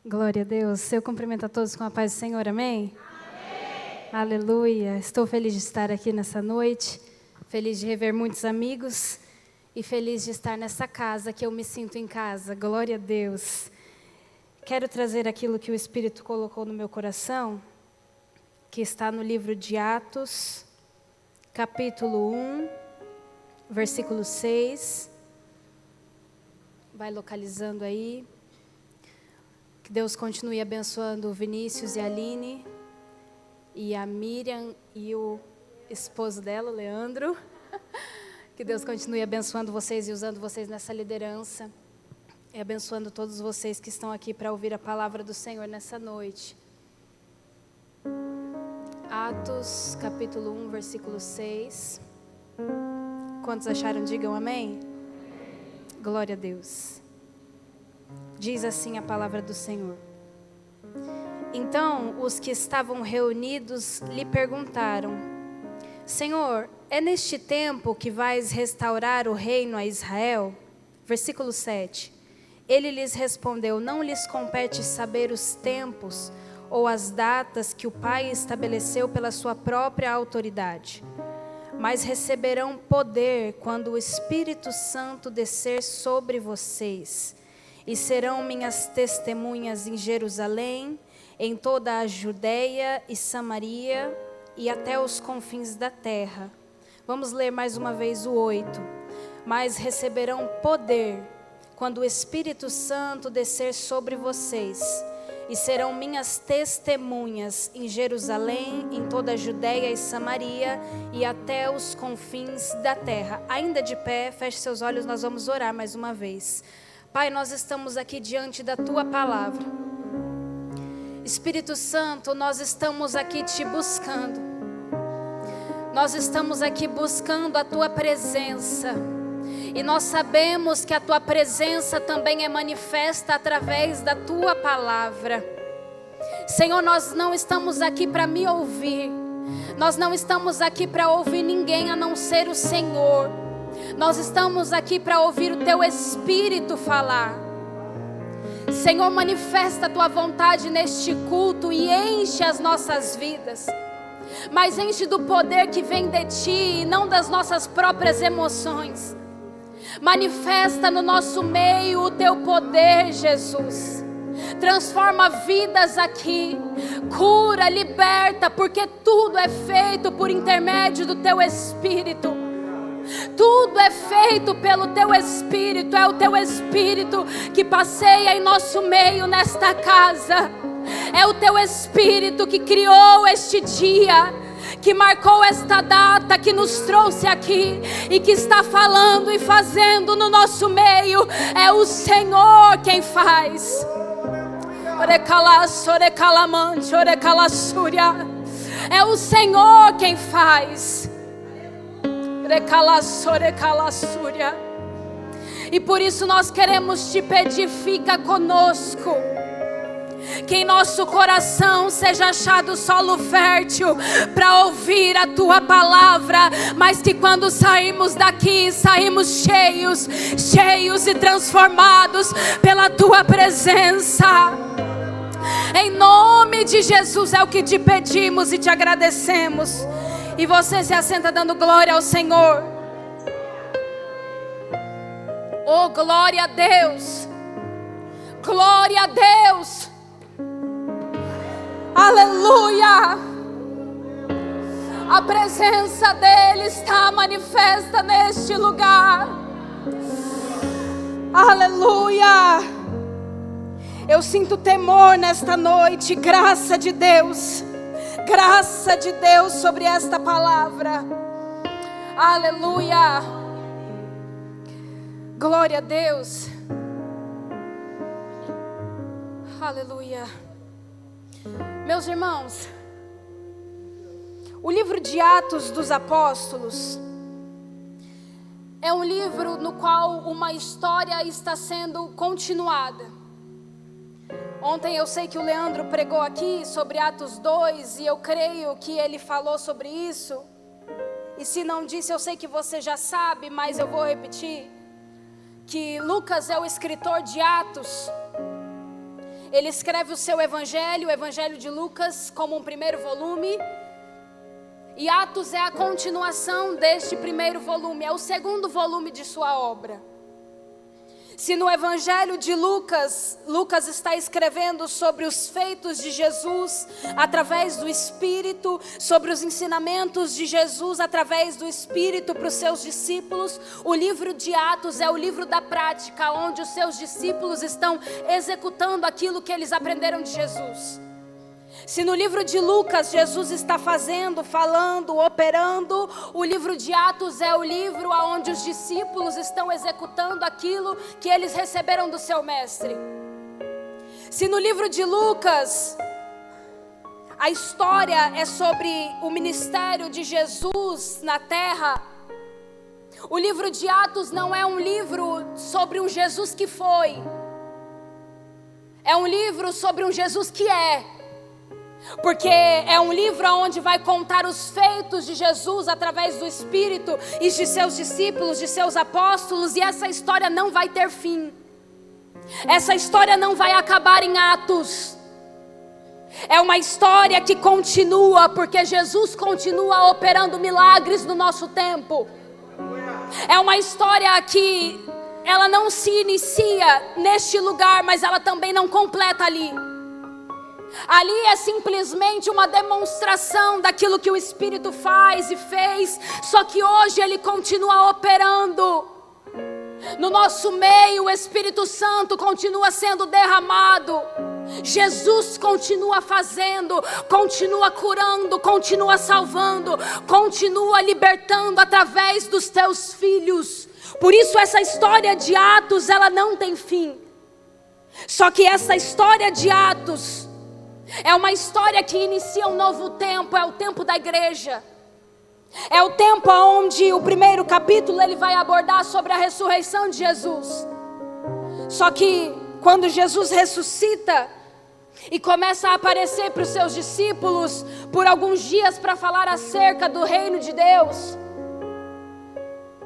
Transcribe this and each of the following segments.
Glória a Deus. Eu cumprimento a todos com a paz do Senhor, amém? Amém. Aleluia. Estou feliz de estar aqui nessa noite, feliz de rever muitos amigos e feliz de estar nessa casa que eu me sinto em casa. Glória a Deus. Quero trazer aquilo que o Espírito colocou no meu coração, que está no livro de Atos, capítulo 1, versículo 6. Vai localizando aí. Que Deus continue abençoando o Vinícius e a Aline, e a Miriam e o esposo dela, o Leandro. Que Deus continue abençoando vocês e usando vocês nessa liderança. E abençoando todos vocês que estão aqui para ouvir a palavra do Senhor nessa noite. Atos, capítulo 1, versículo 6. Quantos acharam, digam amém. Glória a Deus. Diz assim a palavra do Senhor. Então os que estavam reunidos lhe perguntaram: Senhor, é neste tempo que vais restaurar o reino a Israel? Versículo 7. Ele lhes respondeu: Não lhes compete saber os tempos ou as datas que o Pai estabeleceu pela sua própria autoridade, mas receberão poder quando o Espírito Santo descer sobre vocês. E serão minhas testemunhas em Jerusalém, em toda a Judeia e Samaria e até os confins da terra. Vamos ler mais uma vez o 8. Mas receberão poder quando o Espírito Santo descer sobre vocês. E serão minhas testemunhas em Jerusalém, em toda a Judeia e Samaria e até os confins da terra. Ainda de pé, feche seus olhos, nós vamos orar mais uma vez. Pai, nós estamos aqui diante da Tua palavra. Espírito Santo, nós estamos aqui te buscando. Nós estamos aqui buscando a Tua presença. E nós sabemos que a Tua presença também é manifesta através da Tua palavra. Senhor, nós não estamos aqui para me ouvir. Nós não estamos aqui para ouvir ninguém a não ser o Senhor. Nós estamos aqui para ouvir o Teu Espírito falar. Senhor, manifesta a Tua vontade neste culto e enche as nossas vidas. Mas enche do poder que vem de Ti e não das nossas próprias emoções. Manifesta no nosso meio o Teu poder, Jesus. Transforma vidas aqui. Cura, liberta, porque tudo é feito por intermédio do Teu Espírito. Tudo é feito pelo Teu Espírito. É o Teu Espírito que passeia em nosso meio nesta casa. É o Teu Espírito que criou este dia, que marcou esta data, que nos trouxe aqui e que está falando e fazendo no nosso meio. É o Senhor quem faz. É o Senhor quem faz. E por isso nós queremos te pedir, fica conosco. Que em nosso coração seja achado solo fértil para ouvir a Tua palavra, mas que quando sairmos daqui, saímos cheios e transformados pela Tua presença. Em nome de Jesus é o que te pedimos e te agradecemos. E você se assenta dando glória ao Senhor. Oh, glória a Deus. Glória a Deus. Aleluia! A presença dEle está manifesta neste lugar. Aleluia! Eu sinto temor nesta noite, graça de Deus sobre esta palavra. Aleluia! Glória a Deus. Aleluia! Meus irmãos, o livro de Atos dos Apóstolos é um livro no qual uma história está sendo continuada. Ontem eu sei que o Leandro pregou aqui sobre Atos 2 e eu creio que ele falou sobre isso. E se não disse, eu sei que você já sabe, mas eu vou repetir. Que Lucas é o escritor de Atos. Ele escreve o seu evangelho, o Evangelho de Lucas, como um primeiro volume. E Atos é a continuação deste primeiro volume, é o segundo volume de sua obra. Se no Evangelho de Lucas, Lucas está escrevendo sobre os feitos de Jesus através do Espírito, sobre os ensinamentos de Jesus através do Espírito para os seus discípulos, o livro de Atos é o livro da prática, onde os seus discípulos estão executando aquilo que eles aprenderam de Jesus. Se no livro de Lucas Jesus está fazendo, falando, operando, o livro de Atos é o livro onde os discípulos estão executando aquilo que eles receberam do seu mestre. Se no livro de Lucas a história é sobre o ministério de Jesus na terra, o livro de Atos não é um livro sobre um Jesus que foi, é um livro sobre um Jesus que é. Porque é um livro onde vai contar os feitos de Jesus através do Espírito e de seus discípulos, de seus apóstolos, e essa história não vai ter fim. Essa história não vai acabar em Atos. É uma história que continua, porque Jesus continua operando milagres no nosso tempo. É uma história que ela não se inicia neste lugar, mas ela também não completa ali. Ali é simplesmente uma demonstração daquilo que o Espírito faz e fez, só que hoje Ele continua operando. No nosso meio o Espírito Santo continua sendo derramado. Jesus continua fazendo, continua curando, continua salvando, continua libertando através dos teus filhos. Por isso essa história de Atos, ela não tem fim. Só que essa história de Atos é uma história que inicia um novo tempo, é o tempo da igreja. É o tempo onde o primeiro capítulo ele vai abordar sobre a ressurreição de Jesus. Só que quando Jesus ressuscita e começa a aparecer para os seus discípulos por alguns dias para falar acerca do reino de Deus,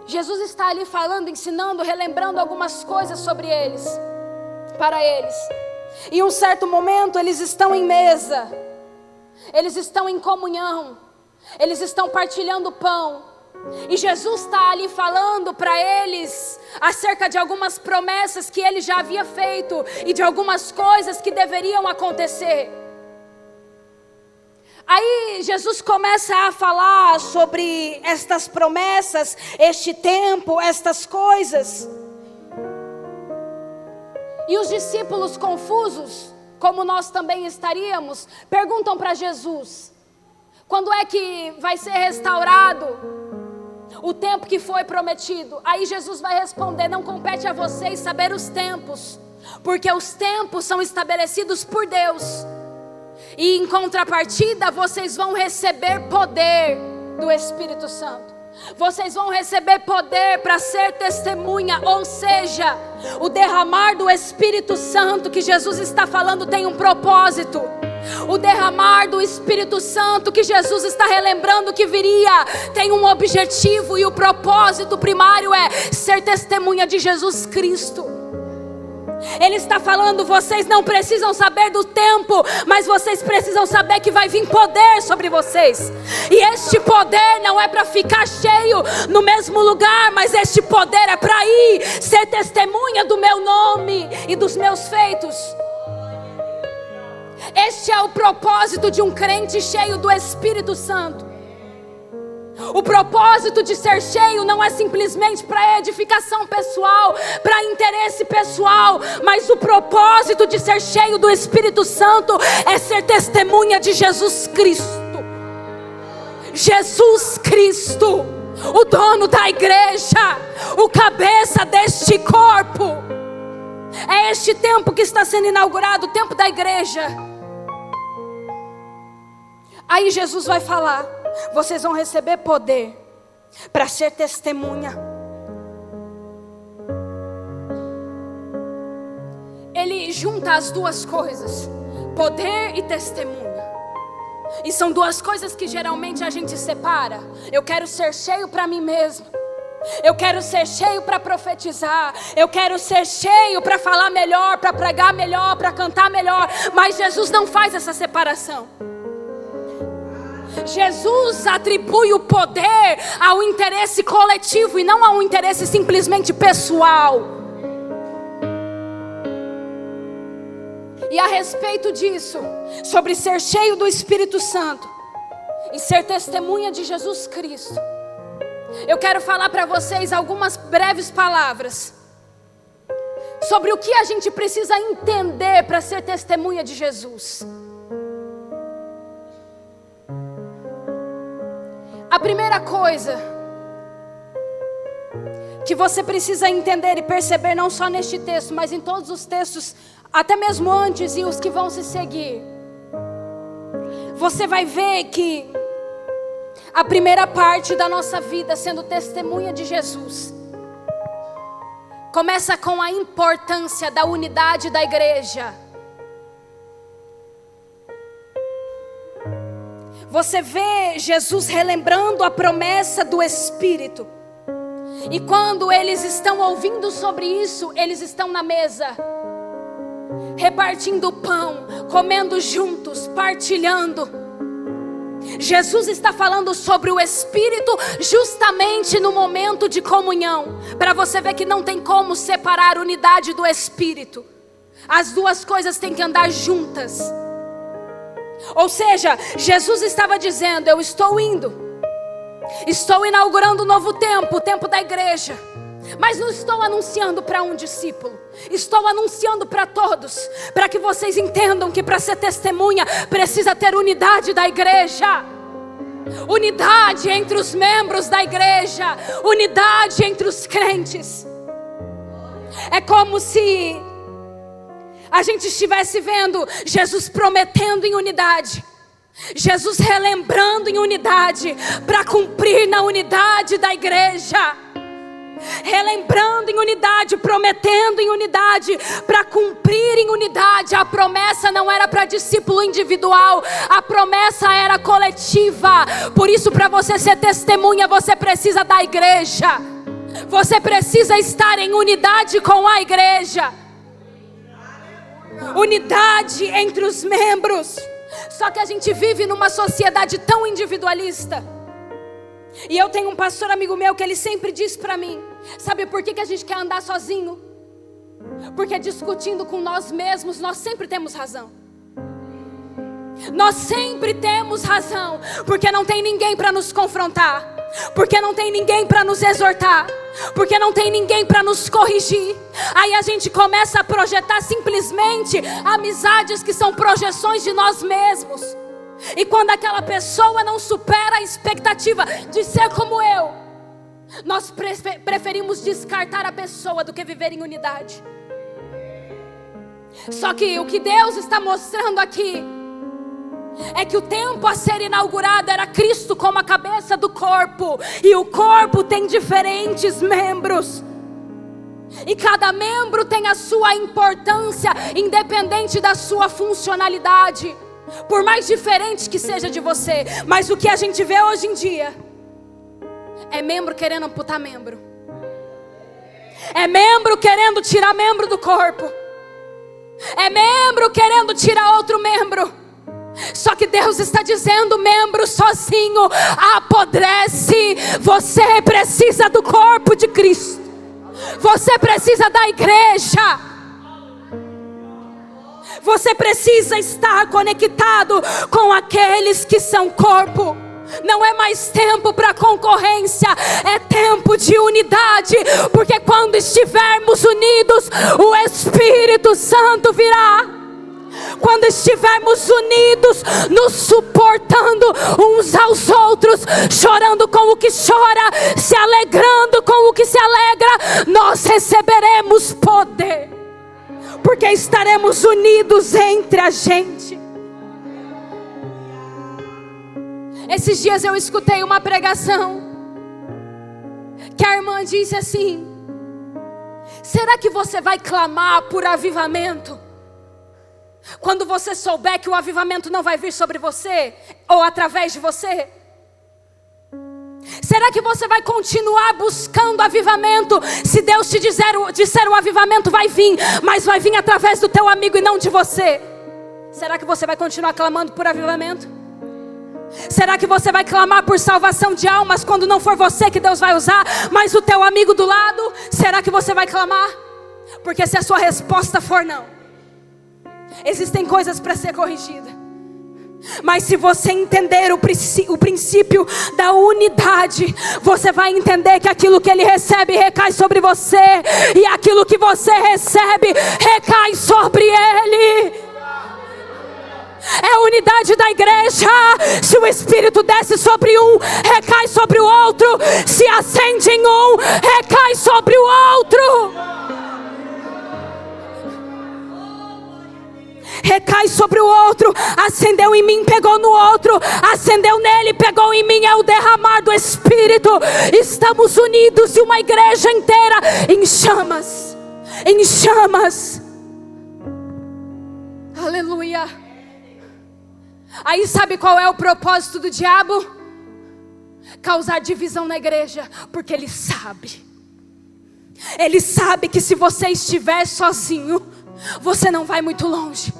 Jesus está ali falando, ensinando, relembrando algumas coisas sobre eles, para eles. E em um certo momento eles estão em mesa, eles estão em comunhão, eles estão partilhando pão. E Jesus está ali falando para eles acerca de algumas promessas que ele já havia feito e de algumas coisas que deveriam acontecer. Aí Jesus começa a falar sobre estas promessas, este tempo, estas coisas. E os discípulos confusos, como nós também estaríamos, perguntam para Jesus: quando é que vai ser restaurado o tempo que foi prometido? Aí Jesus vai responder: não compete a vocês saber os tempos, porque os tempos são estabelecidos por Deus. E em contrapartida vocês vão receber poder do Espírito Santo. Vocês vão receber poder para ser testemunha, ou seja, o derramar do Espírito Santo que Jesus está falando tem um propósito. O derramar do Espírito Santo que Jesus está relembrando que viria tem um objetivo, e o propósito primário é ser testemunha de Jesus Cristo. Ele está falando: vocês não precisam saber do tempo, mas vocês precisam saber que vai vir poder sobre vocês. E este poder não é para ficar cheio no mesmo lugar, mas este poder é para ir ser testemunha do meu nome e dos meus feitos. Este é o propósito de um crente cheio do Espírito Santo. O propósito de ser cheio não é simplesmente para edificação pessoal, para interesse pessoal, mas o propósito de ser cheio do Espírito Santo é ser testemunha de Jesus Cristo. Jesus Cristo, o dono da igreja, o cabeça deste corpo. É este tempo que está sendo inaugurado, o tempo da igreja. Aí Jesus vai falar: vocês vão receber poder para ser testemunha. Ele junta as duas coisas, poder e testemunha. E são duas coisas que geralmente a gente separa. Eu quero ser cheio para mim mesmo, Eu quero ser cheio para profetizar. Eu quero ser cheio para falar melhor, para pregar melhor, para cantar melhor. Mas Jesus não faz essa separação. Jesus atribui o poder ao interesse coletivo e não ao interesse simplesmente pessoal. E a respeito disso, sobre ser cheio do Espírito Santo e ser testemunha de Jesus Cristo, eu quero falar para vocês algumas breves palavras sobre o que a gente precisa entender para ser testemunha de Jesus. A primeira coisa que você precisa entender e perceber, não só neste texto, mas em todos os textos, até mesmo antes e os que vão se seguir, você vai ver que a primeira parte da nossa vida sendo testemunha de Jesus começa com a importância da unidade da igreja. Você vê Jesus relembrando a promessa do Espírito. E quando eles estão ouvindo sobre isso, eles estão na mesa, repartindo o pão, comendo juntos, partilhando. Jesus está falando sobre o Espírito justamente no momento de comunhão, para você ver que não tem como separar a unidade do Espírito. As duas coisas têm que andar juntas. Ou seja, Jesus estava dizendo: eu estou indo, estou inaugurando um novo tempo, o tempo da igreja. Mas não estou anunciando para um discípulo, estou anunciando para todos, para que vocês entendam que para ser testemunha precisa ter unidade da igreja. Unidade entre os membros da igreja, unidade entre os crentes. É como se a gente estivesse vendo Jesus prometendo em unidade, Jesus relembrando em unidade, para cumprir na unidade da igreja. Relembrando em unidade, prometendo em unidade, para cumprir em unidade. A promessa não era para discípulo individual, a promessa era coletiva. Por isso, para você ser testemunha, você precisa da igreja. Você precisa estar em unidade com a igreja. Unidade entre os membros. Só que a gente vive numa sociedade tão individualista. E eu tenho um pastor amigo meu que ele sempre diz para mim: sabe por que a gente quer andar sozinho? Porque discutindo com nós mesmos, nós sempre temos razão. Nós sempre temos razão, porque não tem ninguém para nos confrontar, porque não tem ninguém para nos exortar, porque não tem ninguém para nos corrigir. Aí a gente começa a projetar simplesmente amizades que são projeções de nós mesmos. E quando aquela pessoa não supera a expectativa de ser como eu, nós preferimos descartar a pessoa do que viver em unidade. Só que o que Deus está mostrando aqui é que o tempo a ser inaugurado era Cristo como a cabeça do corpo. E o corpo tem diferentes membros, e cada membro tem a sua importância, independente da sua funcionalidade, por mais diferente que seja de você. Mas o que a gente vê hoje em dia é membro querendo amputar membro, é membro querendo tirar membro do corpo, é membro querendo tirar outro membro. Só que Deus está dizendo: membro sozinho apodrece. Você precisa do corpo de Cristo, você precisa da igreja. Você precisa estar conectado com aqueles que são corpo. Não é mais tempo para concorrência, é tempo de unidade. Porque quando estivermos unidos, o Espírito Santo virá. Quando estivermos unidos, nos suportando uns aos outros, chorando com o que chora, se alegrando com o que se alegra, nós receberemos poder, porque estaremos unidos entre a gente. Esses dias eu escutei uma pregação que a irmã disse assim: será que você vai clamar por avivamento quando você souber que o avivamento não vai vir sobre você ou através de você? Será que você vai continuar buscando avivamento? Se Deus te disser o avivamento vai vir, mas vai vir através do teu amigo e não de você. Será que você vai continuar clamando por avivamento? Será que você vai clamar por salvação de almas quando não for você que Deus vai usar, mas o teu amigo do lado? Será que você vai clamar? Porque se a sua resposta for não, existem coisas para ser corrigidas. Mas se você entender o princípio da unidade, você vai entender que aquilo que Ele recebe recai sobre você, e aquilo que você recebe recai sobre Ele. É a unidade da igreja. Se o Espírito desce sobre um, recai sobre o outro. Se acende em um, recai sobre o outro. Recai sobre o outro. Acendeu em mim, pegou no outro. Acendeu nele, pegou em mim. É o derramar do Espírito. Estamos unidos, e uma igreja inteira em chamas. Em chamas. Aleluia. Aí sabe qual é o propósito do diabo? Causar divisão na igreja. Porque ele sabe. Ele sabe que se você estiver sozinho, você não vai muito longe.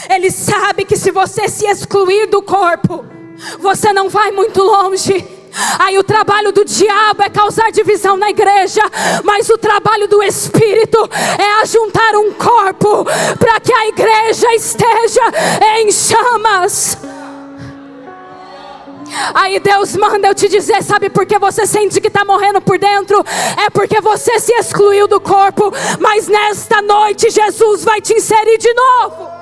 Ele sabe que se você se excluir do corpo, você não vai muito longe. Aí o trabalho do diabo é causar divisão na igreja, mas o trabalho do Espírito é ajuntar um corpo para que a igreja esteja em chamas. Aí Deus manda eu te dizer, sabe por que você sente que está morrendo por dentro? É porque você se excluiu do corpo. Mas nesta noite Jesus vai te inserir de novo.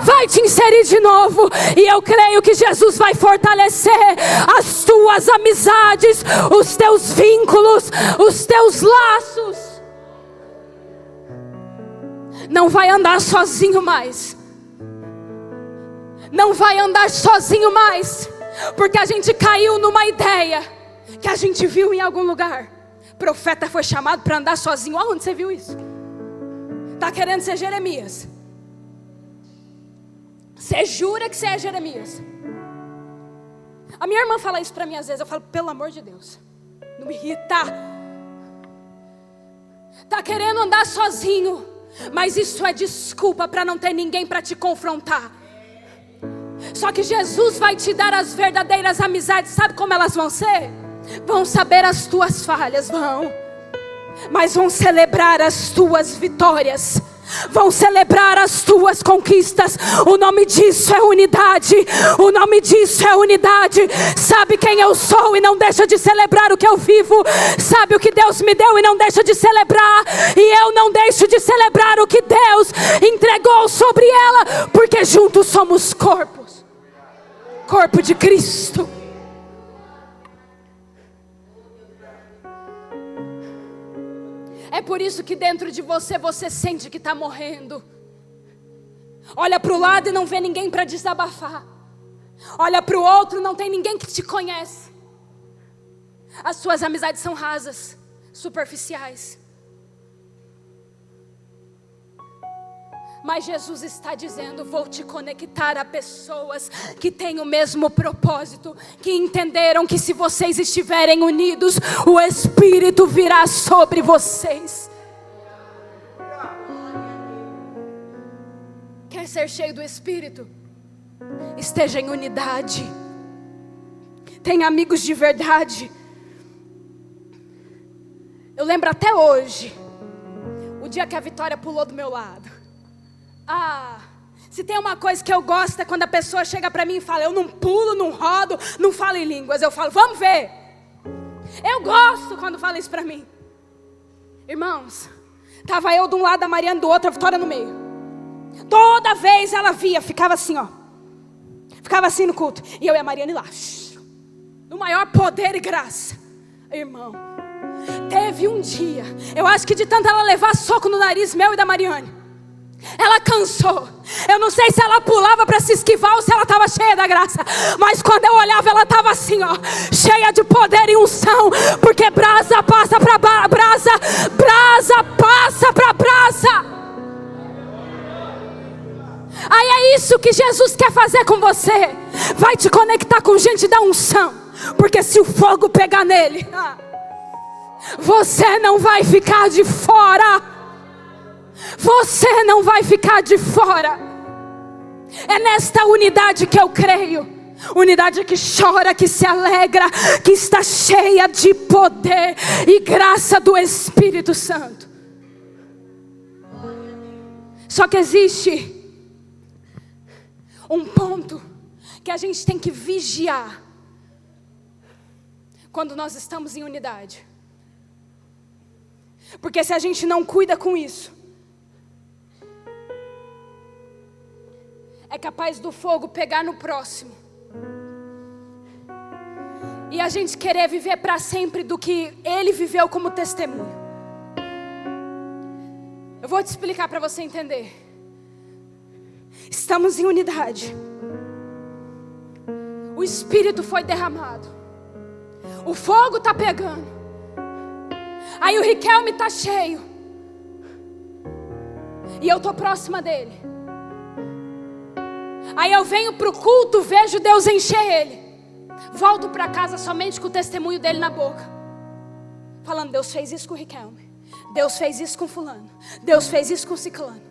Vai te inserir de novo. E eu creio que Jesus vai fortalecer as tuas amizades, os teus vínculos, os teus laços. Não vai andar sozinho mais. Não vai andar sozinho mais. Porque a gente caiu numa ideia que a gente viu em algum lugar. Profeta foi chamado para andar sozinho. Aonde você viu isso? Está querendo ser Jeremias? Você jura que você é Jeremias? A minha irmã fala isso para mim às vezes. Eu falo, pelo amor de Deus, não me irrita. Está querendo andar sozinho, mas isso é desculpa para não ter ninguém para te confrontar. Só que Jesus vai te dar as verdadeiras amizades. Sabe como elas vão ser? Vão saber as tuas falhas, mas vão celebrar as tuas vitórias. Vão celebrar as tuas conquistas. O nome disso é unidade. O nome disso é unidade. Sabe quem eu sou e não deixa de celebrar o que eu vivo. Sabe o que Deus me deu e não deixa de celebrar. E eu não deixo de celebrar o que Deus entregou sobre ela. Porque juntos somos corpos. Corpo de Cristo. É por isso que dentro de você, você sente que está morrendo. Olha para o lado e não vê ninguém para desabafar. Olha para o outro, não tem ninguém que te conhece. As suas amizades são rasas, superficiais. Mas Jesus está dizendo, vou te conectar a pessoas que têm o mesmo propósito, que entenderam que se vocês estiverem unidos, o Espírito virá sobre vocês. Quer ser cheio do Espírito? Esteja em unidade. Tenha amigos de verdade. Eu lembro até hoje, o dia que a Vitória pulou do meu lado. Se tem uma coisa que eu gosto é quando a pessoa chega para mim e fala, eu não pulo, não rodo, não falo em línguas. Eu falo, vamos ver. Eu gosto quando fala isso para mim. Irmãos, estava eu de um lado, a Mariana do outro, a Vitória no meio. Toda vez ela via, ficava assim, ficava assim no culto. E eu e a Mariana lá, no maior poder e graça. Irmão, teve um dia, eu acho que de tanto ela levar soco no nariz meu e da Mariane, ela cansou. Eu não sei se ela pulava para se esquivar ou se ela estava cheia da graça. Mas quando eu olhava, ela estava assim, cheia de poder e unção. Porque brasa passa para brasa, brasa passa para brasa. Aí é isso que Jesus quer fazer com você. Vai te conectar com gente da unção, Porque se o fogo pegar nele, você não vai ficar de fora. Você não vai ficar de fora. É nesta unidade que eu creio. Unidade que chora, que se alegra, que está cheia de poder e graça do Espírito Santo. Só que existe um ponto que a gente tem que vigiar quando nós estamos em unidade. Porque se a gente não cuida com isso, é capaz do fogo pegar no próximo e a gente querer viver para sempre do que ele viveu como testemunho. Eu vou te explicar para você entender. Estamos em unidade. O Espírito foi derramado. O fogo está pegando. Aí o Riquelme está cheio. E eu estou próxima dele. Aí eu venho para o culto, vejo Deus encher ele. Volto para casa somente com o testemunho dele na boca. Falando, Deus fez isso com o Riquelme. Deus fez isso com fulano. Deus fez isso com ciclano.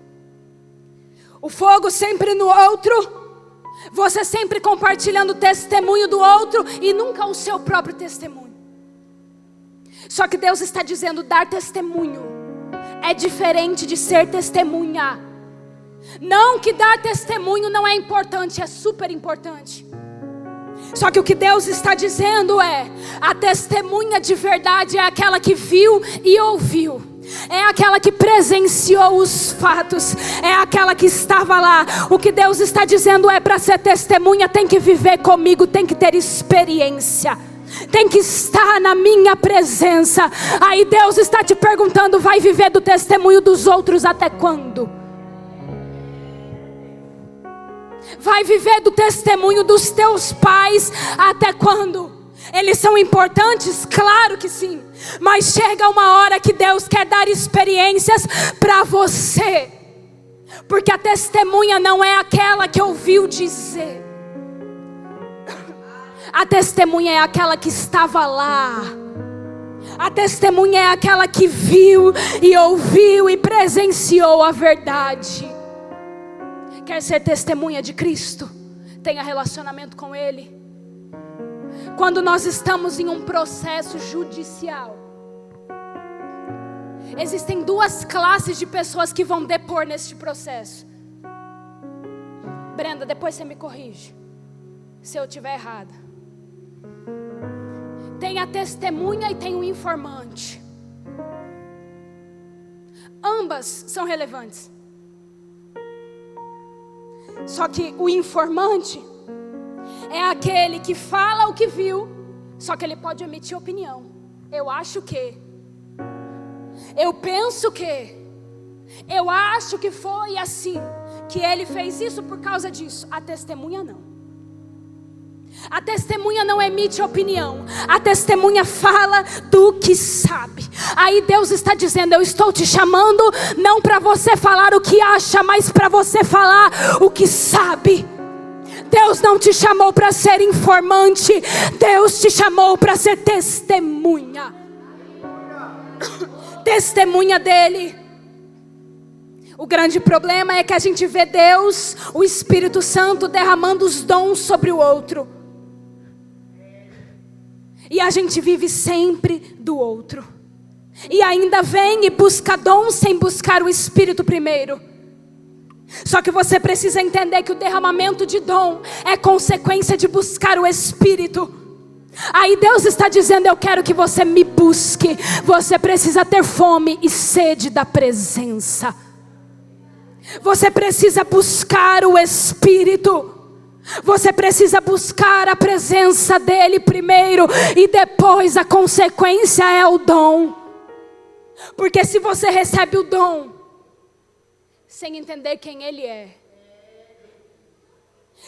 O fogo sempre no outro. Você sempre compartilhando o testemunho do outro e nunca o seu próprio testemunho. Só que Deus está dizendo, dar testemunho é diferente de ser testemunha. Não que dar testemunho não é importante, é super importante. Só que o que Deus está dizendo é, a testemunha de verdade é aquela que viu e ouviu. É aquela que presenciou os fatos. É aquela que estava lá. O que Deus está dizendo é, para ser testemunha tem que viver comigo, tem que ter experiência, tem que estar na minha presença. Aí Deus está te perguntando, vai viver do testemunho dos outros até quando? Vai viver do testemunho dos teus pais até quando? Eles são importantes? Claro que sim. Mas chega uma hora que Deus quer dar experiências para você. Porque a testemunha não é aquela que ouviu dizer. A testemunha é aquela que estava lá. A testemunha é aquela que viu e ouviu e presenciou a verdade. Quer ser testemunha de Cristo? Tenha relacionamento com Ele. Quando nós estamos em um processo judicial, existem duas classes de pessoas que vão depor neste processo. Brenda, depois você me corrige se eu estiver errada. Tem a testemunha e tem o informante. Ambas são relevantes. Só que o informante é aquele que fala o que viu, só que ele pode emitir opinião. Eu acho que, eu penso que, eu acho que foi assim, que ele fez isso por causa disso. A testemunha não. A testemunha não emite opinião. A testemunha fala do que sabe. Aí Deus está dizendo, eu estou te chamando não para você falar o que acha, mas para você falar o que sabe. Deus não te chamou para ser informante. Deus te chamou para ser testemunha. Testemunha dele. O grande problema é que a gente vê Deus, o Espírito Santo, derramando os dons sobre o outro. E a gente vive sempre do outro. E ainda vem e busca dom sem buscar o Espírito primeiro. Só que você precisa entender que o derramamento de dom é consequência de buscar o Espírito. Aí Deus está dizendo, eu quero que você me busque. Você precisa ter fome e sede da presença. Você precisa buscar o Espírito. Você precisa buscar a presença dele primeiro, e depois a consequência é o dom. Porque se você recebe o dom sem entender quem ele é,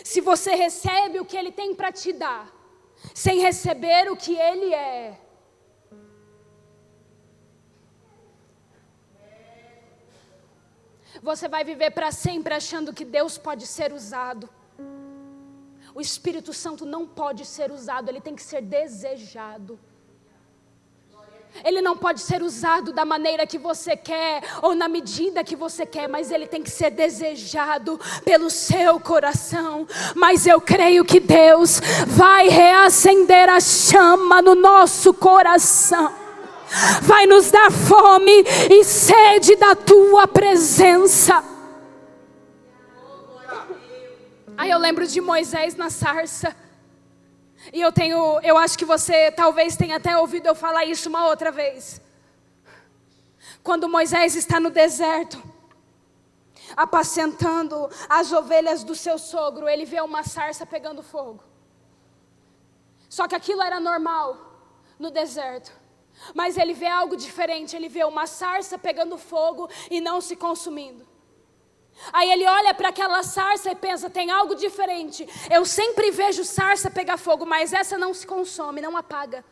se você recebe o que ele tem para te dar sem receber o que ele é, você vai viver para sempre achando que Deus pode ser usado. O Espírito Santo não pode ser usado, ele tem que ser desejado. Ele não pode ser usado da maneira que você quer, ou na medida que você quer, mas ele tem que ser desejado pelo seu coração. Mas eu creio que Deus vai reacender a chama no nosso coração, vai nos dar fome e sede da tua presença. Aí eu lembro de Moisés na sarça. E eu acho que você talvez tenha até ouvido eu falar isso uma outra vez. Quando Moisés está no deserto, apacentando as ovelhas do seu sogro, ele vê uma sarça pegando fogo. Só que aquilo era normal no deserto. Mas ele vê algo diferente, ele vê uma sarça pegando fogo e não se consumindo. Aí ele olha para aquela sarça e pensa, tem algo diferente. Eu sempre vejo sarça pegar fogo, mas essa não se consome, não apaga.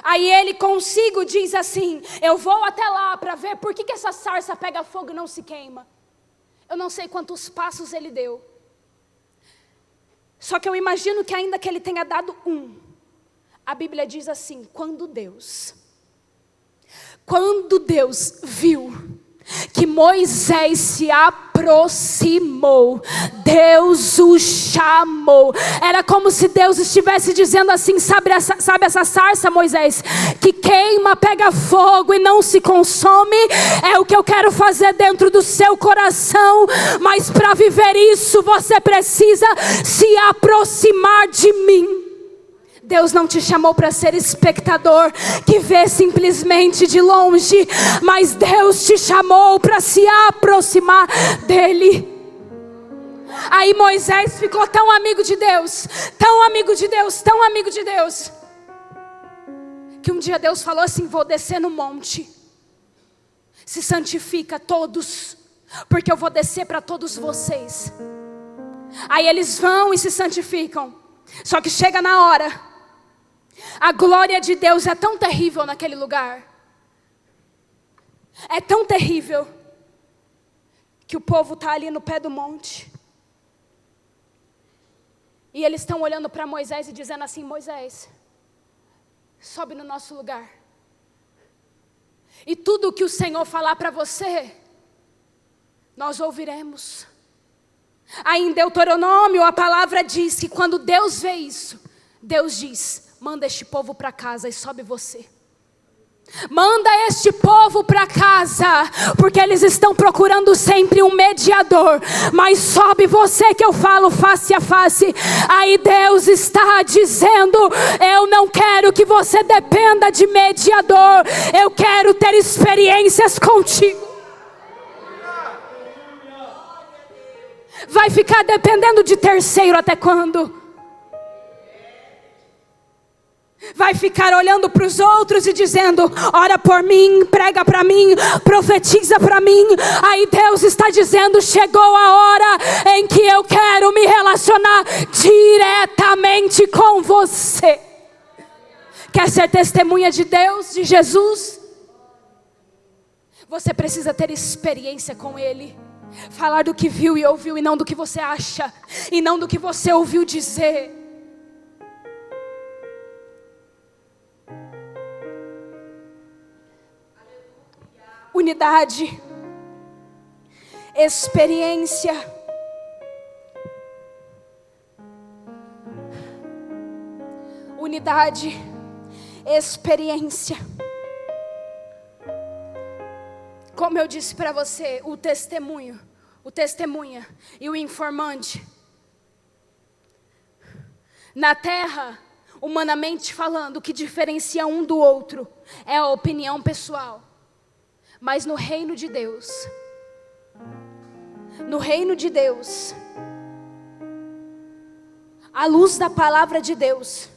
Aí ele consigo diz assim, eu vou até lá para ver por que essa sarça pega fogo e não se queima. Eu não sei quantos passos ele deu. Só que eu imagino que ainda que ele tenha dado a Bíblia diz assim, quando Deus viu que Moisés se aproximou, Deus o chamou. Era como se Deus estivesse dizendo assim, sabe essa sarça, Moisés, que queima, pega fogo e não se consome? É o que eu quero fazer dentro do seu coração, mas para viver isso você precisa se aproximar de mim. Deus não te chamou para ser espectador que vê simplesmente de longe, mas Deus te chamou para se aproximar dele. Aí Moisés ficou tão amigo de Deus, tão amigo de Deus, tão amigo de Deus, que um dia Deus falou assim, vou descer no monte, se santifica todos, porque eu vou descer para todos vocês. Aí eles vão e se santificam, só que chega na hora, a glória de Deus é tão terrível naquele lugar. É tão terrível que o povo está ali no pé do monte. E eles estão olhando para Moisés e dizendo assim, Moisés, sobe no nosso lugar. E tudo o que o Senhor falar para você, nós ouviremos. Aí em Deuteronômio a palavra diz que quando Deus vê isso, Deus diz, manda este povo para casa e sobe você. Manda este povo para casa, porque eles estão procurando sempre um mediador, mas sobe você que eu falo face a face. Aí Deus está dizendo, eu não quero que você dependa de mediador, eu quero ter experiências contigo. Vai ficar dependendo de terceiro até quando? Vai ficar olhando para os outros e dizendo, ora por mim, prega para mim, profetiza para mim. Aí Deus está dizendo, chegou a hora em que eu quero me relacionar diretamente com você. Quer ser testemunha de Deus, de Jesus? Você precisa ter experiência com Ele. Falar do que viu e ouviu e não do que você acha, e não do que você ouviu dizer. Unidade, experiência, unidade, experiência. Como eu disse para você, o testemunho, o testemunha e o informante. Na terra, humanamente falando, o que diferencia um do outro é a opinião pessoal. Mas no reino de Deus, à luz da palavra de Deus,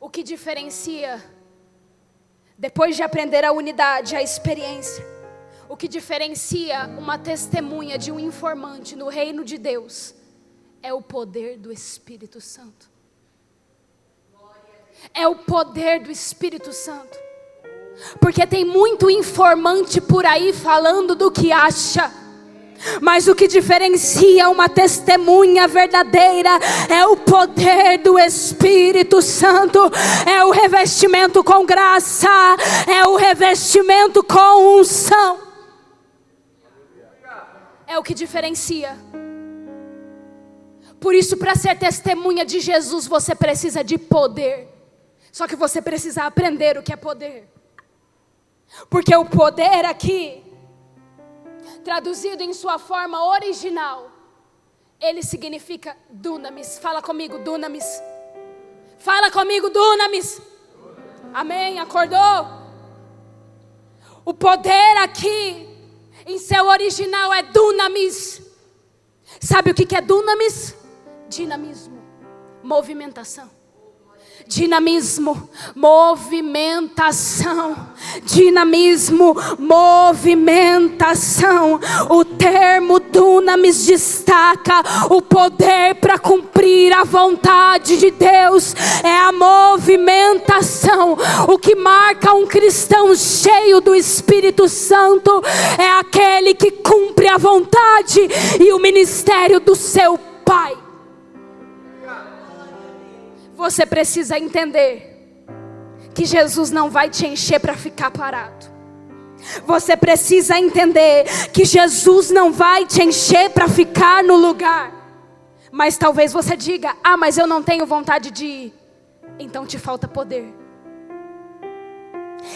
o que diferencia, depois de aprender a unidade, a experiência, o que diferencia uma testemunha de um informante no reino de Deus, é o poder do Espírito Santo. É o poder do Espírito Santo. Porque tem muito informante por aí falando do que acha, Mas o que diferencia uma testemunha verdadeira é o poder do Espírito Santo, é o revestimento com graça, é o revestimento com unção. É o que diferencia. Por isso, para ser testemunha de Jesus, você precisa de poder. Só que você precisa aprender o que é poder. Porque o poder aqui, traduzido em sua forma original, ele significa dunamis. Fala comigo, dunamis. Fala comigo, dunamis. Amém? Acordou? O poder aqui, em seu original, é dunamis. Sabe o que é dunamis? Dinamismo, movimentação. Dinamismo, movimentação. Dinamismo, movimentação. O termo dunamis destaca o poder para cumprir a vontade de Deus. É a movimentação. O que marca um cristão cheio do Espírito Santo é aquele que cumpre a vontade e o ministério do seu Pai. Você precisa entender que Jesus não vai te encher para ficar parado. Você precisa entender que Jesus não vai te encher para ficar no lugar. Mas talvez você diga: ah, mas eu não tenho vontade de ir. Então te falta poder.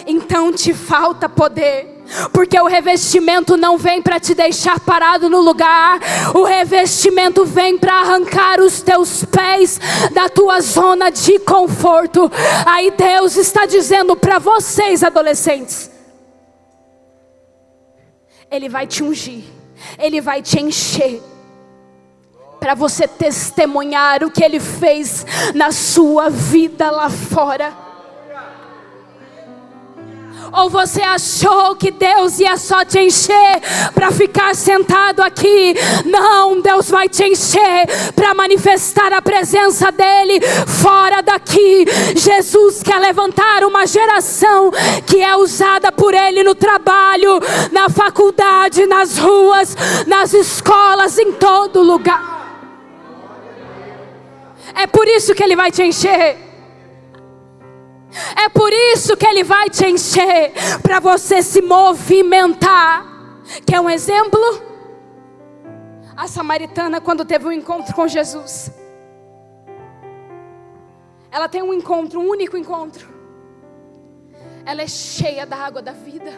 Então te falta poder. Porque o revestimento não vem para te deixar parado no lugar. O revestimento vem para arrancar os teus pés da tua zona de conforto. Aí Deus está dizendo para vocês, adolescentes: Ele vai te ungir, Ele vai te encher, para você testemunhar o que Ele fez na sua vida lá fora. Ou você achou que Deus ia só te encher para ficar sentado aqui? Não, Deus vai te encher para manifestar a presença dEle fora daqui. Jesus quer levantar uma geração que é usada por Ele no trabalho, na faculdade, nas ruas, nas escolas, em todo lugar. É por isso que Ele vai te encher. É por isso que Ele vai te encher, para você se movimentar. Quer um exemplo? A samaritana, quando teve um encontro com Jesus, ela tem um encontro, um único encontro. Ela é cheia da água da vida,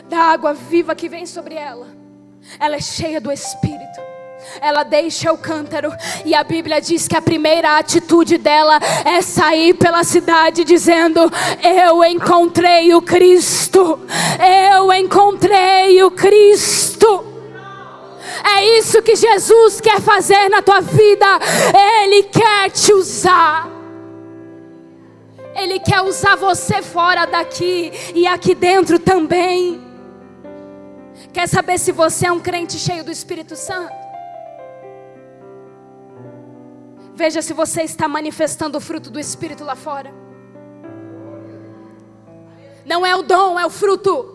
da água viva que vem sobre ela. Ela é cheia do Espírito. Ela deixa o cântaro e a Bíblia diz que a primeira atitude dela é sair pela cidade dizendo: eu encontrei o Cristo, eu encontrei o Cristo. É isso que Jesus quer fazer na tua vida. Ele quer te usar. Ele quer usar você fora daqui e aqui dentro também. Quer saber se você é um crente cheio do Espírito Santo? Veja se você está manifestando o fruto do Espírito lá fora. Não é o dom, é o fruto.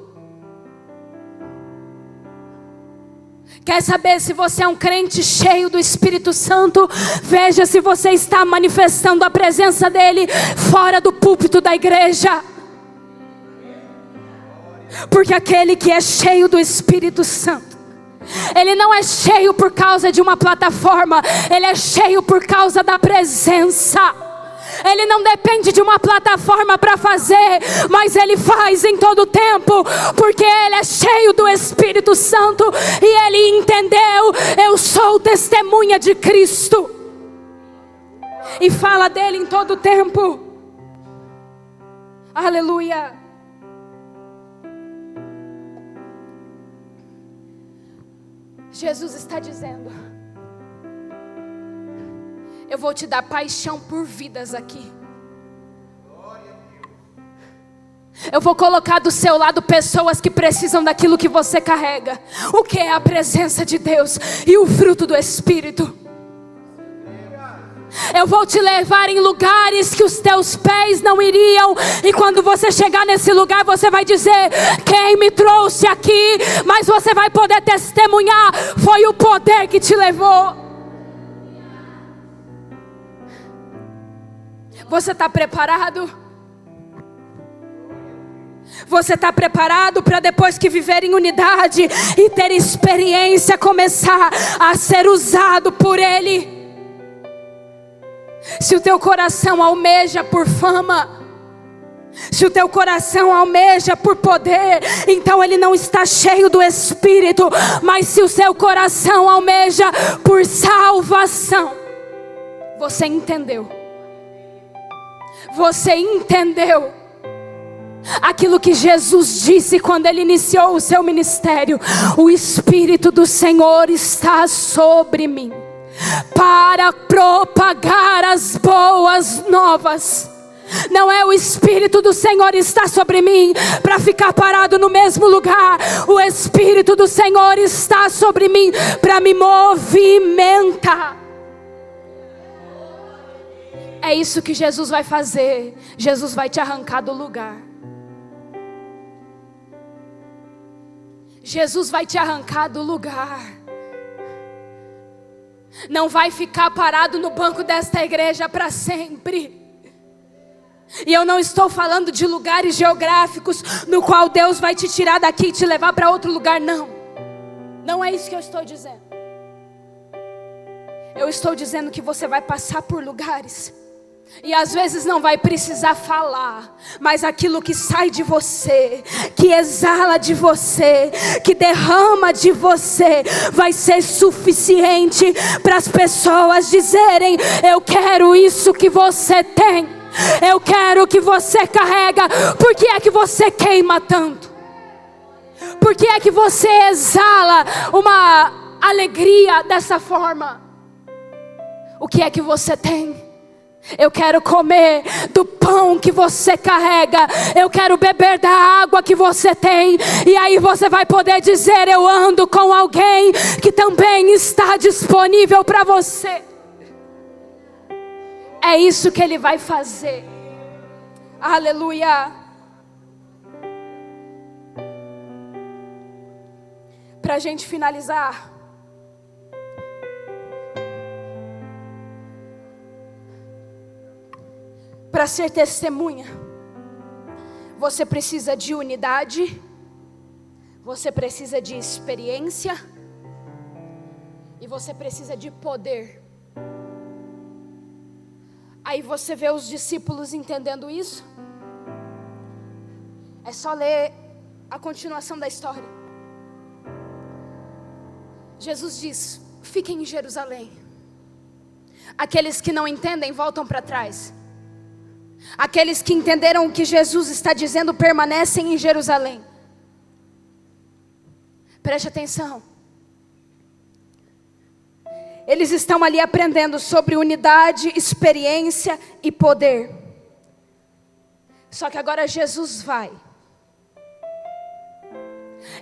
Quer saber se você é um crente cheio do Espírito Santo? Veja se você está manifestando a presença dEle fora do púlpito da igreja. Porque aquele que é cheio do Espírito Santo, ele não é cheio por causa de uma plataforma, ele é cheio por causa da presença. Ele não depende de uma plataforma para fazer, mas ele faz em todo tempo, porque ele é cheio do Espírito Santo e ele entendeu: eu sou testemunha de Cristo, e fala dele em todo tempo. Aleluia. Jesus está dizendo: eu vou te dar paixão por vidas aqui. Eu vou colocar do seu lado pessoas que precisam daquilo que você carrega. O que é a presença de Deus e o fruto do Espírito? Eu vou te levar em lugares que os teus pés não iriam. E quando você chegar nesse lugar, você vai dizer: quem me trouxe aqui? Mas você vai poder testemunhar: foi o poder que te levou. Você está preparado? Você está preparado para, depois que viver em unidade e ter experiência, começar a ser usado por Ele? Se o teu coração almeja por fama, se o teu coração almeja por poder, então ele não está cheio do Espírito. Mas se o seu coração almeja por salvação, você entendeu? Você entendeu aquilo que Jesus disse quando Ele iniciou o seu ministério: o Espírito do Senhor está sobre mim para propagar as boas novas. Não é o Espírito do Senhor está sobre mim para ficar parado no mesmo lugar. O Espírito do Senhor está sobre mim para me movimentar. É isso que Jesus vai fazer. Jesus vai te arrancar do lugar. Jesus vai te arrancar do lugar. Não vai ficar parado no banco desta igreja para sempre. E eu não estou falando de lugares geográficos no qual Deus vai te tirar daqui e te levar para outro lugar, não. Não é isso que eu estou dizendo. Eu estou dizendo que você vai passar por lugares e às vezes não vai precisar falar, mas aquilo que sai de você, que exala de você, que derrama de você, vai ser suficiente para as pessoas dizerem: eu quero isso que você tem, eu quero o que você carrega. Por que é que você queima tanto? Por que é que você exala uma alegria dessa forma? O que é que você tem? Eu quero comer do pão que você carrega. Eu quero beber da água que você tem. E aí você vai poder dizer: eu ando com alguém que também está disponível para você. É isso que Ele vai fazer. Aleluia. Para a gente finalizar, para ser testemunha, você precisa de unidade, você precisa de experiência e você precisa de poder. Aí você vê os discípulos entendendo isso. É só ler a continuação da história. Jesus diz: fiquem em Jerusalém. Aqueles que não entendem voltam para trás. Aqueles que entenderam o que Jesus está dizendo permanecem em Jerusalém. Preste atenção. Eles estão ali aprendendo sobre unidade, experiência e poder. Só que agora Jesus vai.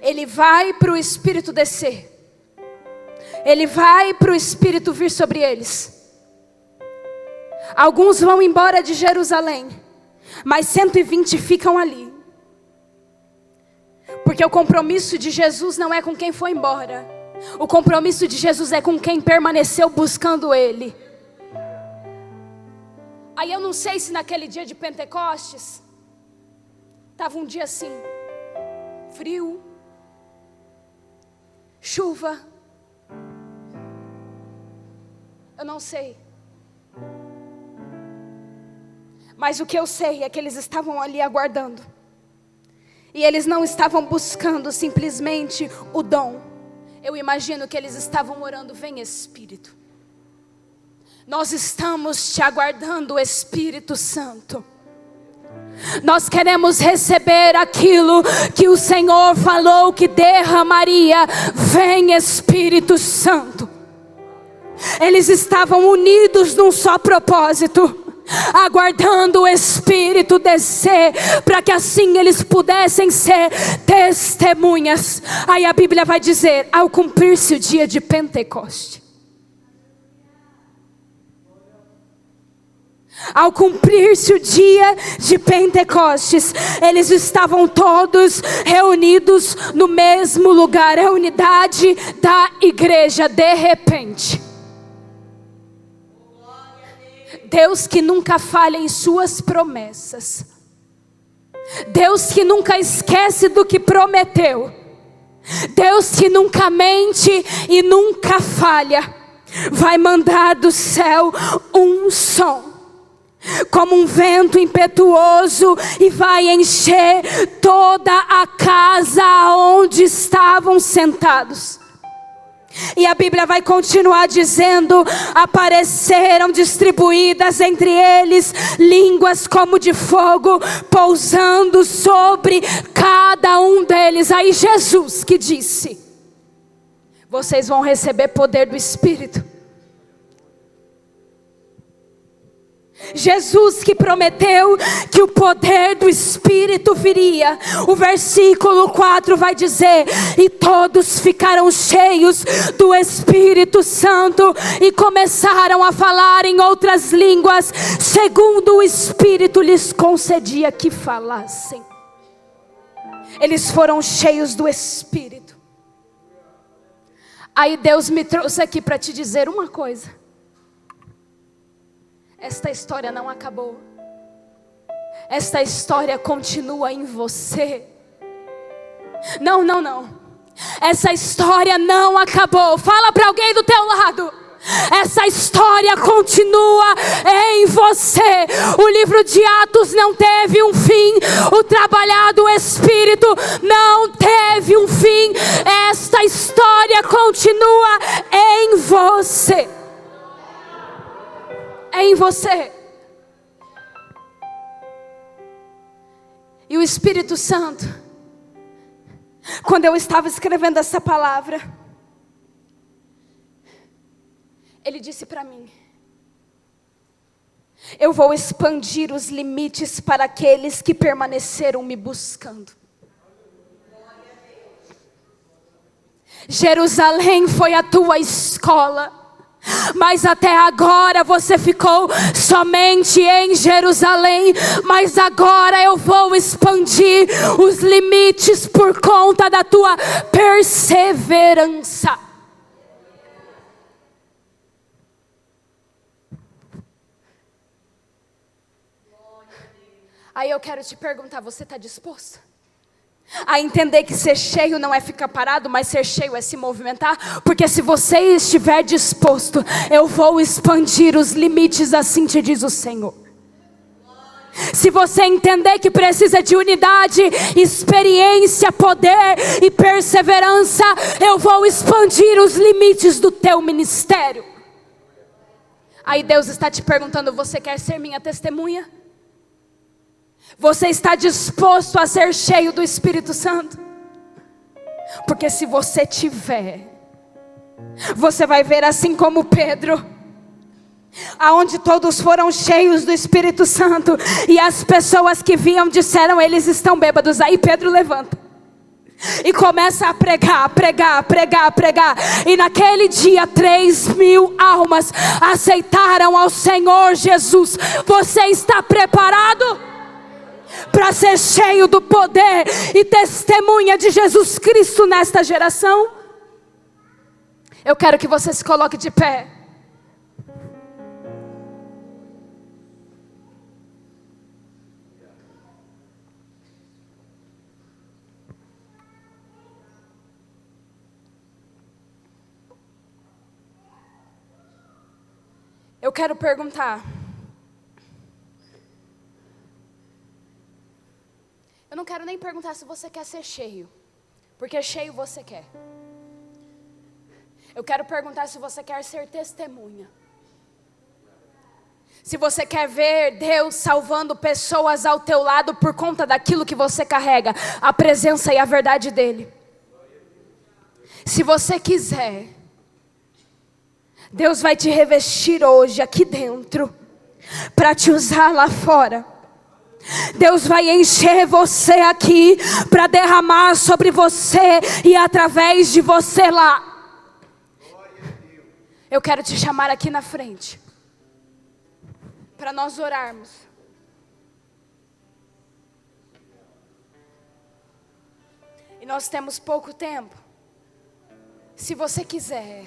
Ele vai para o Espírito descer. Ele vai para o Espírito vir sobre eles. Alguns vão embora de Jerusalém, mas 120 ficam ali. Porque o compromisso de Jesus não é com quem foi embora. O compromisso de Jesus é com quem permaneceu buscando Ele. Aí eu não sei se naquele dia de Pentecostes estava um dia assim, frio, chuva. Eu não sei. Mas o que eu sei é que eles estavam ali aguardando. E eles não estavam buscando simplesmente o dom. Eu imagino que eles estavam orando: vem Espírito. Nós estamos te aguardando, Espírito Santo. Nós queremos receber aquilo que o Senhor falou que derramaria. Vem Espírito Santo. Eles estavam unidos num só propósito, aguardando o Espírito descer, para que assim eles pudessem ser testemunhas. Aí a Bíblia vai dizer: ao cumprir-se o dia de Pentecoste. Ao cumprir-se o dia de Pentecostes, eles estavam todos reunidos no mesmo lugar, a unidade da igreja. De repente, Deus que nunca falha em suas promessas, Deus que nunca esquece do que prometeu, Deus que nunca mente e nunca falha, vai mandar do céu um som, como um vento impetuoso, e vai encher toda a casa onde estavam sentados. E a Bíblia vai continuar dizendo: apareceram distribuídas entre eles línguas como de fogo, pousando sobre cada um deles. Aí Jesus que disse: vocês vão receber poder do Espírito. Jesus que prometeu que o poder do Espírito viria. O versículo 4 vai dizer: e todos ficaram cheios do Espírito Santo e começaram a falar em outras línguas, segundo o Espírito lhes concedia que falassem. Eles foram cheios do Espírito. Aí Deus me trouxe aqui para te dizer uma coisa: esta história não acabou. Esta história continua em você. Não, não, não. Essa história não acabou. Fala para alguém do teu lado: essa história continua em você. O livro de Atos não teve um fim. O trabalhar do Espírito não teve um fim. Esta história continua em você. É em você. E o Espírito Santo, quando eu estava escrevendo essa palavra, ele disse para mim: eu vou expandir os limites para aqueles que permaneceram me buscando. Jerusalém foi a tua escola, mas até agora você ficou somente em Jerusalém. Mas agora eu vou expandir os limites por conta da tua perseverança. Aí eu quero te perguntar: você está disposto a entender que ser cheio não é ficar parado, mas ser cheio é se movimentar? Porque se você estiver disposto, eu vou expandir os limites, assim te diz o Senhor. Se você entender que precisa de unidade, experiência, poder e perseverança, eu vou expandir os limites do teu ministério. Aí Deus está te perguntando: você quer ser minha testemunha? Você está disposto a ser cheio do Espírito Santo? Porque se você tiver, você vai ver assim como Pedro, aonde todos foram cheios do Espírito Santo, e as pessoas que viam disseram: eles estão bêbados. Aí Pedro levanta e começa a pregar. E naquele dia 3.000 almas aceitaram ao Senhor Jesus. Você está preparado para ser cheio do poder e testemunha de Jesus Cristo nesta geração? Eu quero que você se coloque de pé. Eu quero perguntar: eu não quero nem perguntar se você quer ser cheio, porque cheio você quer. Eu quero perguntar se você quer ser testemunha. Se você quer ver Deus salvando pessoas ao teu lado por conta daquilo que você carrega, a presença e a verdade dEle. Se você quiser, Deus vai te revestir hoje aqui dentro, para te usar lá fora. Deus vai encher você aqui, para derramar sobre você e através de você lá. Eu quero te chamar aqui na frente. para nós orarmos. E nós temos pouco tempo. Se você quiser,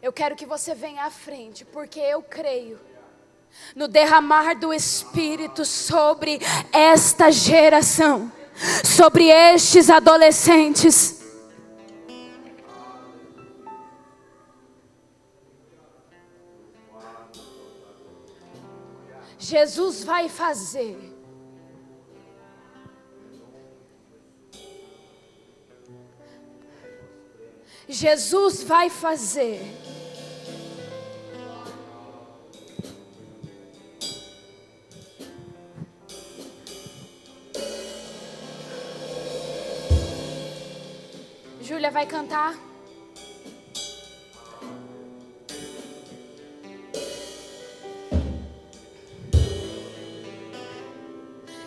eu quero que você venha à frente, porque eu creio no derramar do Espírito sobre esta geração, sobre estes adolescentes. Jesus vai fazer. Jesus vai fazer. Júlia vai cantar.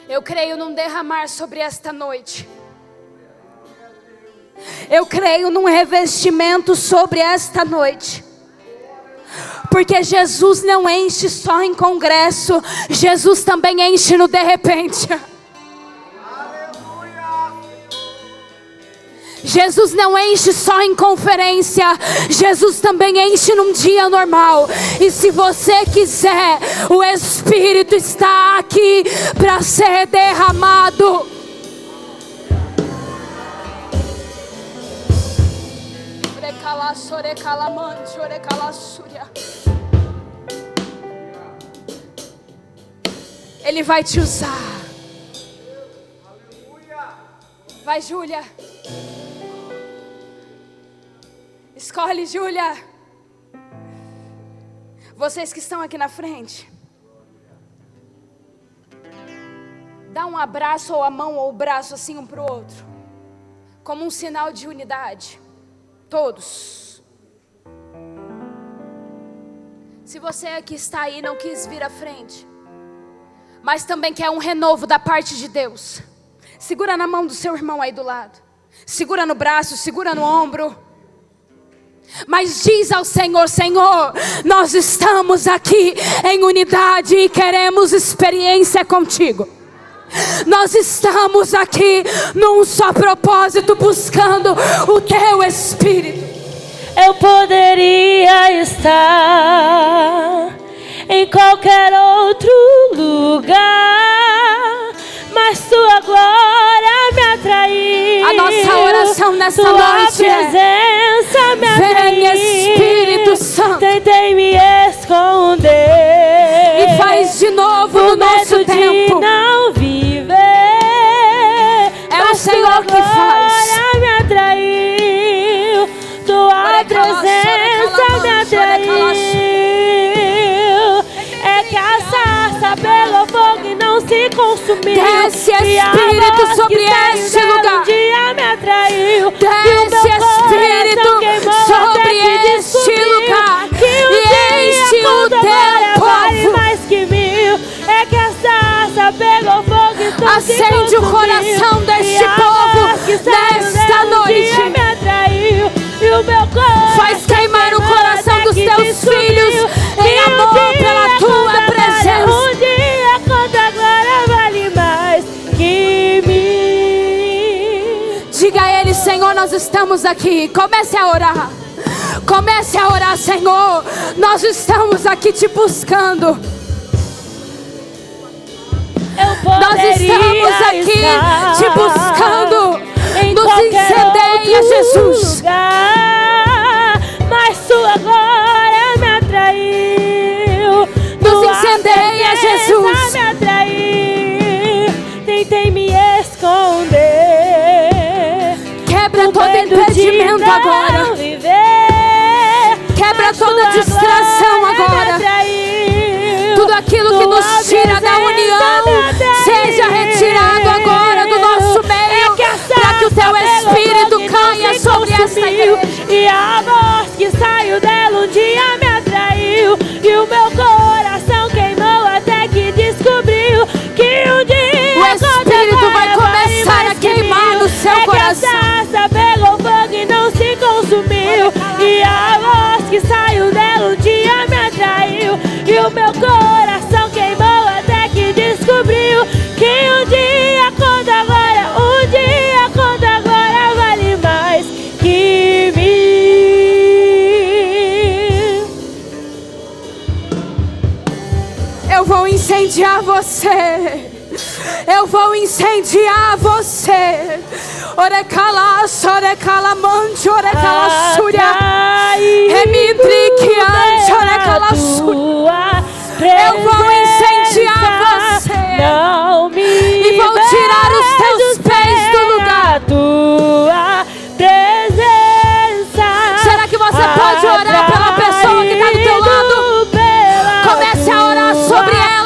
Eu creio num derramar sobre esta noite. Eu creio num revestimento sobre esta noite. Porque Jesus não enche só em congresso, Jesus também enche no de repente. Jesus não enche só em conferência, Jesus também enche num dia normal. E se você quiser, o Espírito está aqui para ser derramado. Ele vai te usar. Vai, Júlia. Escolhe, Júlia. Vocês que estão aqui na frente, dá um abraço ou a mão ou o braço assim um para o outro, como um sinal de unidade. Todos. Se você aqui está aí e não quis vir à frente, mas também quer um renovo da parte de Deus, segura na mão do seu irmão aí do lado, segura no braço, segura no ombro. Mas diz ao Senhor: Senhor, nós estamos aqui em unidade e queremos experiência contigo. Nós estamos aqui num só propósito, buscando o teu Espírito. Eu poderia estar em qualquer outro lugar, mas tua glória me atraiu. A nossa oração nessa tua noite presença me atraiu. Vem, Espírito Santo. Tentei me esconder e faz de novo no nosso tempo. Não viver. É o Senhor que faz. Me atraiu. Tua presença me atraiu. É que a sarça pelo fogo e não se consumiu. Desce, Espírito, sobre este lugar. Um dia me atraiu. Desce, Espírito, sobre este lugar. E enche o teu povo. Mais que mil. É que a sarça pegou fogo e não se consumiu. Acende o coração deste povo nesta noite. Me atraiu. E o meu coração faz queimar o coração dos teus filhos em amor pela tua presença. Um dia conta a glória vale mais que mim. Diga a Ele: Senhor, nós estamos aqui. Comece a orar. Comece a orar, Senhor. Nós estamos aqui te buscando. Nós estamos aqui te buscando. Nos incendeia, Jesus. Lugar, mas sua glória me atraiu. Nos incendeia, Jesus. Me atraiu. Tentei me esconder. Quebra todo impedimento agora. Quebra toda distração agora. Tudo aquilo que nos tira da união seja retirado agora do nosso meio, para que o teu Espírito caia sobre esta igreja. E a voz que saiu dela um dia me atraiu. E o meu coração queimou até que descobriu que um dia o Espírito vai começar a queimar no seu coração. A sarça pegou fogo e não se consumiu. E que saiu dela um dia me atraiu. E o meu coração queimou até que descobriu que um dia quando agora, vale mais que mil. Eu vou incendiar você. Eu vou incendiar você. Orecala, sorecala, manjo, orecala, súria. Remitriquiante, orecala, súria. Eu vou incendiar você. Não me e vou tirar os teus pés do lugar. Tua presença. Será que você pode orar pela pessoa que está do teu lado? Comece a orar sobre ela.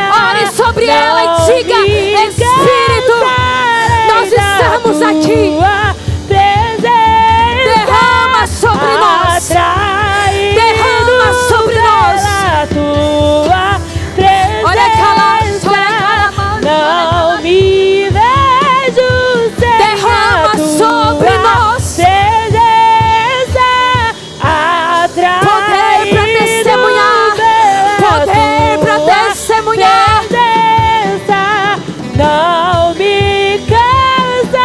Ore sobre ela e diga: Espírito, nós estamos aqui. Derrama sobre nós. Derrama sobre nós. Olha aquela, não me vejo sem derrama sobre nós. Poder para testemunhar. Poder para testemunhar. Não me cansarei.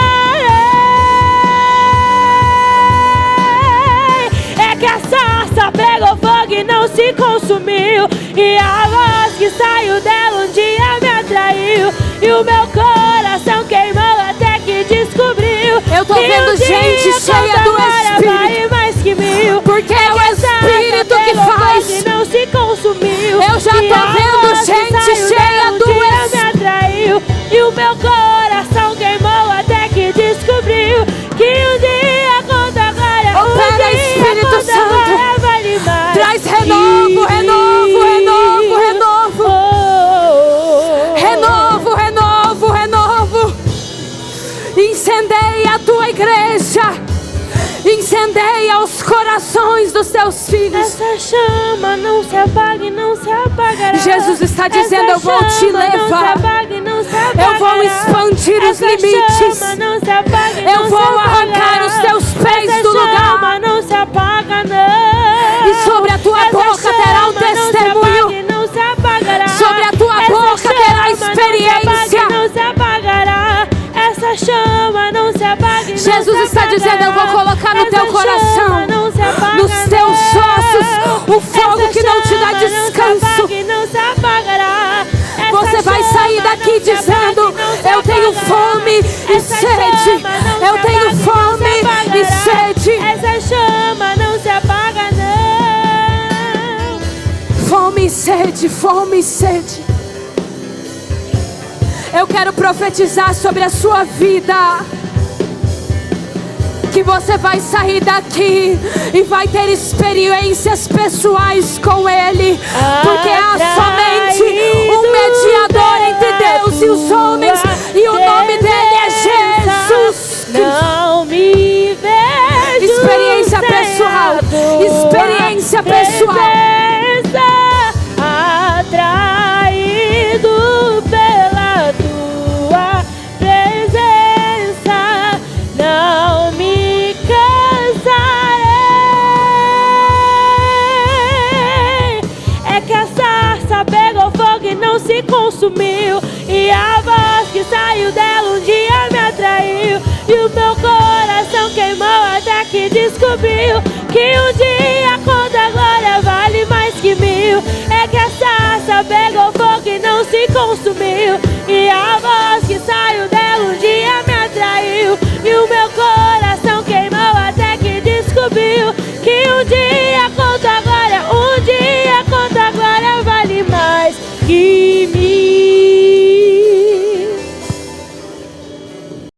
É que a sarça pegou fogo e não se consumiu. E a voz que saiu dela um dia me atraiu. E o meu coração queimou até que descobriu. Eu tô vendo gente cheia do Espírito. Mais que mil. Porque é o Espírito que faz. E não se consumiu. Eu já tô vendo gente cheia do Espírito. E o meu coração queimou até que descobriu que um dia quando agora, opera, Espírito Santo. Vale mais. Traz renovo, renovo, renovo, renovo. Renovo, renovo, renovo. Incendeia a tua igreja. Incendeia os corações dos teus filhos. Essa chama não se apaga e não se apagará. Jesus está dizendo: eu vou te levar. Eu vou expandir os limites. Eu vou arrancar os teus pés do lugar. Não se apaga, não. E sobre a tua boca terá um testemunho. Sobre a tua boca terá experiência. Não se apagará. Essa chama não se apaga. Jesus está dizendo: eu vou colocar no teu coração, nos teus ossos, o fogo que não te dá descanso. Você vai sair daqui dizendo: eu tenho fome e sede. Eu tenho fome e sede. Essa chama não se apaga, não. Fome e sede, fome e sede. Eu quero profetizar sobre a sua vida. Que você vai sair daqui e vai ter experiências pessoais com Ele. Porque há somente um mediador entre Deus e os homens. E o nome dele é Jesus. Não me vejo. Experiência pessoal. Experiência pessoal. Atraído pela tua presença. Não me cansarei. É que a sarça pegou fogo e não se consumiu. E a voz que saiu dela um dia me atraiu. E o meu coração queimou até que descobriu que um dia quando a glória vale mais que mil. É que a sarça pegou fogo e não se consumiu.